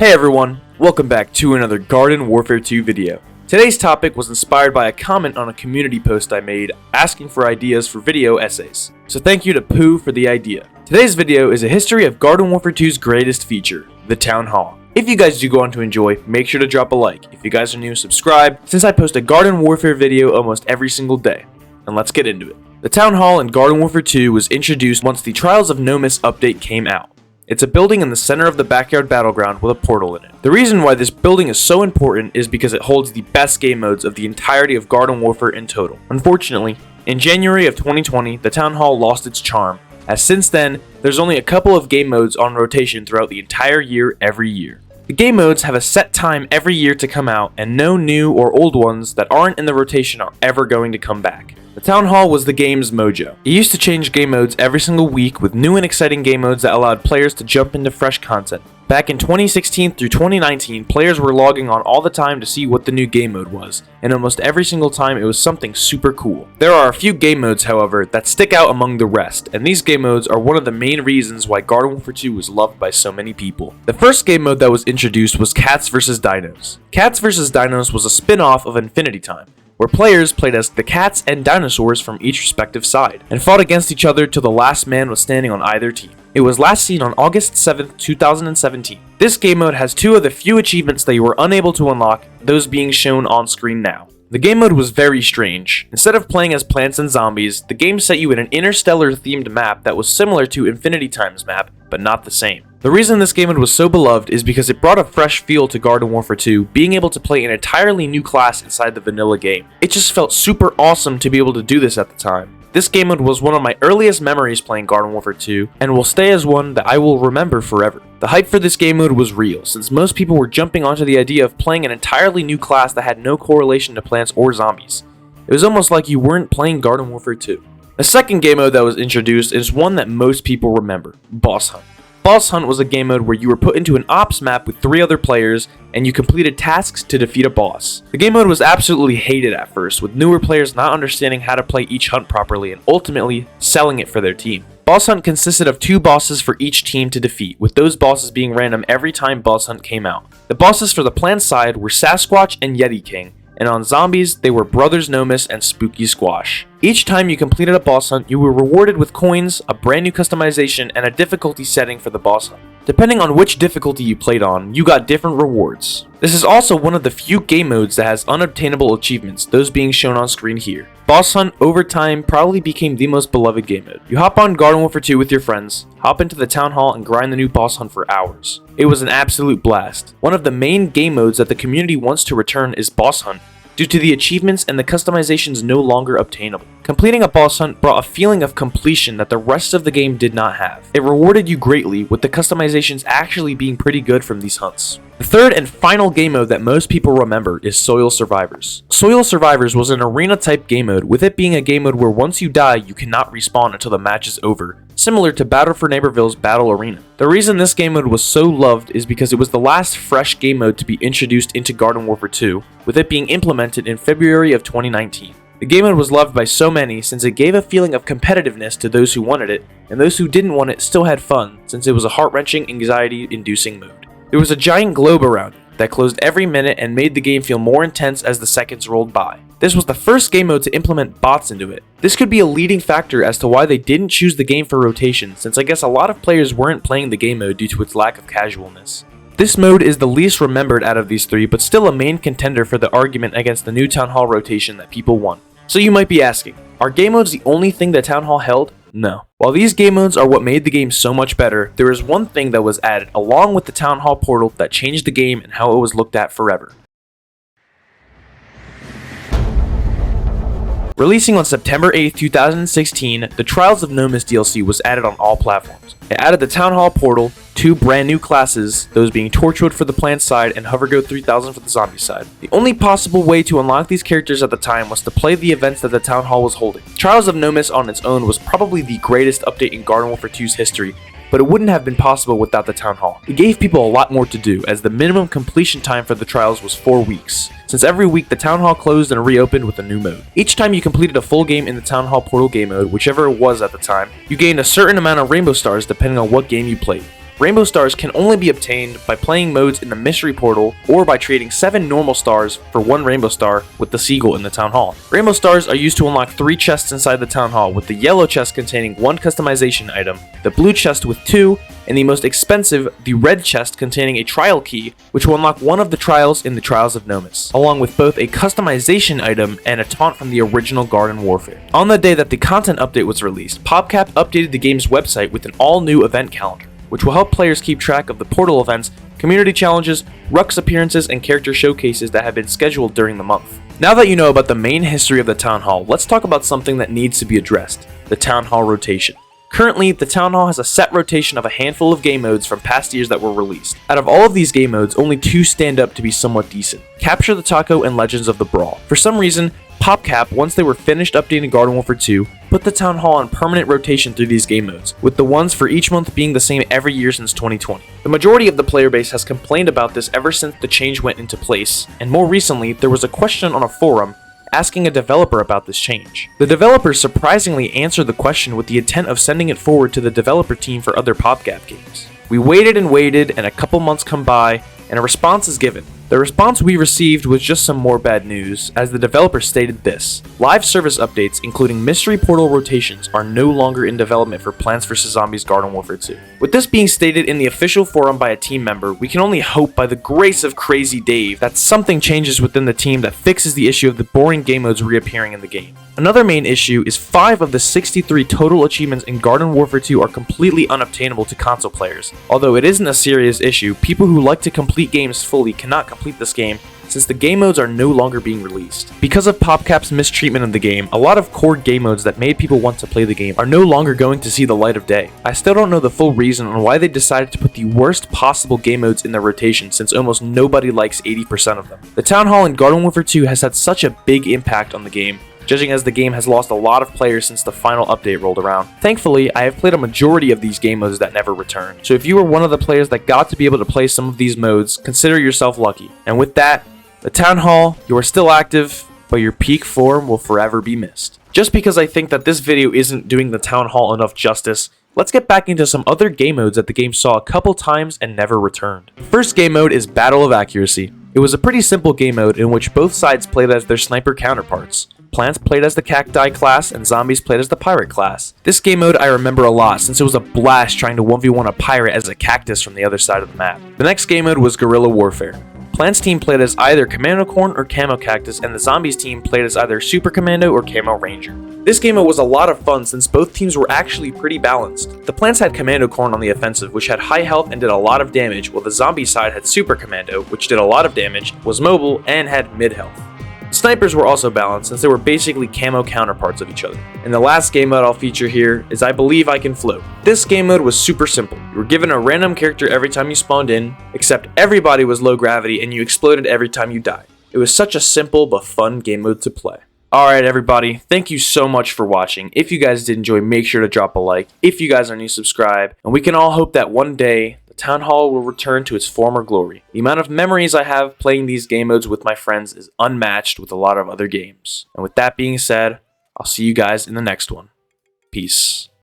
Hey everyone, welcome back to another Garden Warfare 2 video. Today's topic was inspired by a comment on a community post I made asking for ideas for video essays. So thank you to Pooh for the idea. Today's video is a history of Garden Warfare 2's greatest feature, the Town Hall. If you guys do go on to enjoy, make sure to drop a like. If you guys are new, subscribe, since I post a Garden Warfare video almost every single day. And let's get into it. The Town Hall in Garden Warfare 2 was introduced once the Trials of Nomus update came out. It's a building in the center of the backyard battleground with a portal in it. The reason why this building is so important is because it holds the best game modes of the entirety of Garden Warfare in total. Unfortunately, in January of 2020, the Town Hall lost its charm, as since then, there's only a couple of game modes on rotation throughout the entire year every year. The game modes have a set time every year to come out, and no new or old ones that aren't in the rotation are ever going to come back. The Town Hall was the game's mojo. It used to change game modes every single week with new and exciting game modes that allowed players to jump into fresh content. Back in 2016 through 2019, players were logging on all the time to see what the new game mode was, and almost every single time it was something super cool. There are a few game modes, however, that stick out among the rest, and these game modes are one of the main reasons why Garden Warfare 2 was loved by so many people. The first game mode that was introduced was Cats vs Dinos. Cats vs Dinos was a spin-off of Infinity Time, where players played as the cats and dinosaurs from each respective side, and fought against each other till the last man was standing on either team. It was last seen on August 7th, 2017. This game mode has two of the few achievements that you were unable to unlock, those being shown on screen now. The game mode was very strange. Instead of playing as plants and zombies, the game set you in an interstellar themed map that was similar to Infinity Time's map, but not the same. The reason this game mode was so beloved is because it brought a fresh feel to Garden Warfare 2, being able to play an entirely new class inside the vanilla game. It just felt super awesome to be able to do this at the time. This game mode was one of my earliest memories playing Garden Warfare 2, and will stay as one that I will remember forever. The hype for this game mode was real, since most people were jumping onto the idea of playing an entirely new class that had no correlation to plants or zombies. It was almost like you weren't playing Garden Warfare 2. The second game mode that was introduced is one that most people remember, Boss Hunt. Boss Hunt was a game mode where you were put into an ops map with 3 other players, and you completed tasks to defeat a boss. The game mode was absolutely hated at first, with newer players not understanding how to play each hunt properly and ultimately selling it for their team. Boss Hunt consisted of 2 bosses for each team to defeat, with those bosses being random every time Boss Hunt came out. The bosses for the plant side were Sasquatch and Yeti King, and on zombies, they were Brothers Nomus and Spooky Squash. Each time you completed a boss hunt, you were rewarded with coins, a brand new customization, and a difficulty setting for the boss hunt. Depending on which difficulty you played on, you got different rewards. This is also one of the few game modes that has unobtainable achievements, those being shown on screen here. Boss Hunt over time probably became the most beloved game mode. You hop on Garden Warfare 2 with your friends, hop into the Town Hall and grind the new boss hunt for hours. It was an absolute blast. One of the main game modes that the community wants to return is Boss Hunt, due to the achievements and the customizations no longer obtainable. Completing a boss hunt brought a feeling of completion that the rest of the game did not have. It rewarded you greatly, with the customizations actually being pretty good from these hunts. The third and final game mode that most people remember is Soil Survivors. Soil Survivors was an arena type game mode, with it being a game mode where once you die, you cannot respawn until the match is over, similar to Battle for Neighborville's Battle Arena. The reason this game mode was so loved is because it was the last fresh game mode to be introduced into Garden Warfare 2, with it being implemented in February of 2019. The game mode was loved by so many since it gave a feeling of competitiveness to those who wanted it, and those who didn't want it still had fun since it was a heart-wrenching, anxiety-inducing mode. There was a giant globe around it that closed every minute and made the game feel more intense as the seconds rolled by. This was the first game mode to implement bots into it. This could be a leading factor as to why they didn't choose the game for rotation, since I guess a lot of players weren't playing the game mode due to its lack of casualness. This mode is the least remembered out of these 3, but still a main contender for the argument against the new Town Hall rotation that people want. So you might be asking, are game modes the only thing that Town Hall held? No. While these game modes are what made the game so much better, there is one thing that was added along with the Town Hall portal that changed the game and how it was looked at forever. Releasing on September 8th, 2016, the Trials of Nomus DLC was added on all platforms. It added the Town Hall portal, 2 brand new classes, those being Torchwood for the plant side and Hovergoat 3000 for the zombie side. The only possible way to unlock these characters at the time was to play the events that the Town Hall was holding. Trials of Nomus on its own was probably the greatest update in Garden Warfare 2's history, but it wouldn't have been possible without the Town Hall. It gave people a lot more to do, as the minimum completion time for the trials was 4 weeks, since every week the Town Hall closed and reopened with a new mode. Each time you completed a full game in the Town Hall portal game mode, whichever it was at the time, you gained a certain amount of rainbow stars depending on what game you played. Rainbow Stars can only be obtained by playing modes in the Mystery Portal or by trading 7 normal stars for 1 Rainbow Star with the Seagull in the Town Hall. Rainbow Stars are used to unlock 3 chests inside the Town Hall, with the yellow chest containing 1 customization item, the blue chest with 2, and the most expensive, the red chest containing a trial key, which will unlock one of the trials in the Trials of Nomus, along with both a customization item and a taunt from the original Garden Warfare. On the day that the content update was released, PopCap updated the game's website with an all-new event calendar, which will help players keep track of the portal events, community challenges, Rux appearances, and character showcases that have been scheduled during the month. Now that you know about the main history of the Town Hall, let's talk about something that needs to be addressed: the Town Hall rotation. Currently, the Town Hall has a set rotation of a handful of game modes from past years that were released. Out of all of these game modes, only 2 stand up to be somewhat decent: Capture the Taco and Legends of the Brawl. For some reason, PopCap, once they were finished updating Garden Warfare 2, put the Town Hall on permanent rotation through these game modes, with the ones for each month being the same every year since 2020. The majority of the player base has complained about this ever since the change went into place, and more recently, there was a question on a forum asking a developer about this change. The developers surprisingly answered the question with the intent of sending it forward to the developer team for other PopCap games. We waited and waited, and a couple months come by, and a response is given. The response we received was just some more bad news, as the developer stated this: live service updates, including Mystery Portal rotations, are no longer in development for Plants vs. Zombies Garden Warfare 2. With this being stated in the official forum by a team member, we can only hope by the grace of Crazy Dave that something changes within the team that fixes the issue of the boring game modes reappearing in the game. Another main issue is 5 of the 63 total achievements in Garden Warfare 2 are completely unobtainable to console players. Although it isn't a serious issue, people who like to complete games fully cannot complete this game since the game modes are no longer being released. Because of PopCap's mistreatment of the game, a lot of core game modes that made people want to play the game are no longer going to see the light of day. I still don't know the full reason on why they decided to put the worst possible game modes in their rotation, since almost nobody likes 80% of them. The Town Hall in Garden Warfare 2 has had such a big impact on the game, judging as the game has lost a lot of players since the final update rolled around. Thankfully, I have played a majority of these game modes that never returned, so if you were one of the players that got to be able to play some of these modes, consider yourself lucky. And with that, the Town Hall, you are still active, but your peak form will forever be missed. Just because I think that this video isn't doing the Town Hall enough justice, let's get back into some other game modes that the game saw a couple times and never returned. The first game mode is Battle of Accuracy. It was a pretty simple game mode in which both sides played as their sniper counterparts. Plants played as the Cacti class, and Zombies played as the Pirate class. This game mode I remember a lot, since it was a blast trying to 1v1 a pirate as a cactus from the other side of the map. The next game mode was Guerrilla Warfare. Plants team played as either Commando Corn or Camo Cactus, and the Zombies team played as either Super Commando or Camo Ranger. This game mode was a lot of fun since both teams were actually pretty balanced. The Plants had Commando Corn on the offensive, which had high health and did a lot of damage, while the Zombie side had Super Commando, which did a lot of damage, was mobile, and had mid health. Snipers were also balanced since they were basically camo counterparts of each other. And the last game mode I'll feature here is I Believe I Can Float. This game mode was super simple. You were given a random character every time you spawned in, except everybody was low gravity and you exploded every time you died. It was such a simple but fun game mode to play. Alright everybody, thank you so much for watching. If you guys did enjoy, make sure to drop a like. If you guys are new, subscribe. And we can all hope that one day the Town Hall will return to its former glory. The amount of memories I have playing these game modes with my friends is unmatched with a lot of other games. And with that being said, I'll see you guys in the next one. Peace.